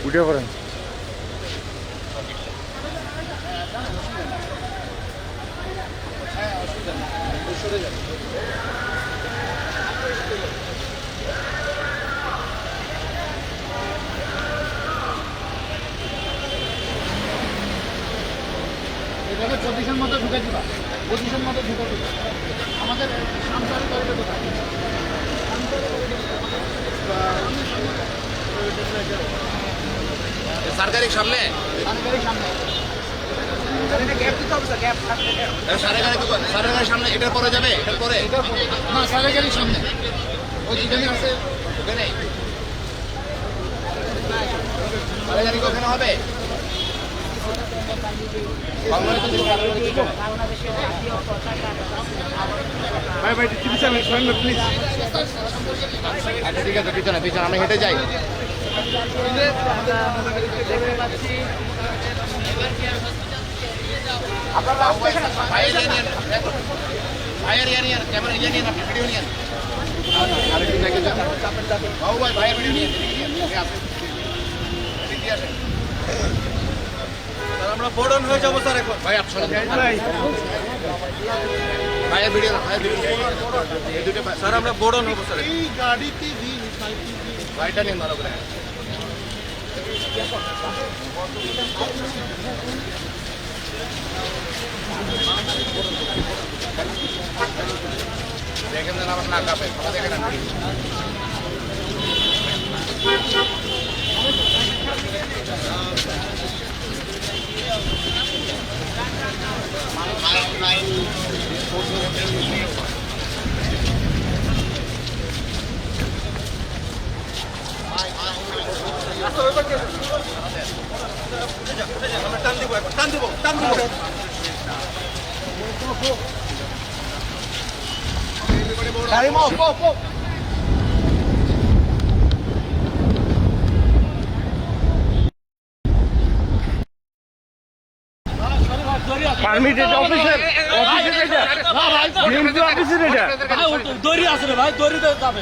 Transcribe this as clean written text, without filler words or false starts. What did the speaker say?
উঠে পড়েন। এটাকে পজিশন মতো ঢুকে দিবা, পজিশন মতো ঢুকে দিবা। আমাদের সামসারি করিডোর কোথায়? সরকারি সামনে, সামনে সামনে সরকারি সামনে। এটার পরে যাবে, এটার পরে না, সারেগাড়ির সামনে ওই যেখানে আছে ওখানে সরকারি ওখানে হবে। ভাই ভাই টিভি চ্যানেল শোনেন না প্লিজ। আচ্ছা ঠিক আছে, পিছনে পিছনে আমি হেঁটে যাই। ভাইয়ের ইয়ে নিয়ে ক্যামেরা ইয়ে নিয়ে আপনি ভিডিও নিয়ে বাবু ভাই, ভাইয়ের ভিডিও নিয়ে আমরা বোর্ডন হয়ে যাবো স্যার এখন। ভাই আপনার ভাইয়ের ভিডিও না, ভাইয়ের ভিডিও এই দুটো স্যার আমরা বোর্ডন হবো স্যার। এই গাড়িতে ভাইটা নিন ভালো করে। দেখেন যেন আমার না কাঁপে, সবাই দেখেন। টান দিব এখন, টান দিব, টান দিব। পারমিটেড অফিসার, অফিসার এটা, ডিএমপি অফিসার এটা। দড়ি আছে রে ভাই, দড়িতে যাবে।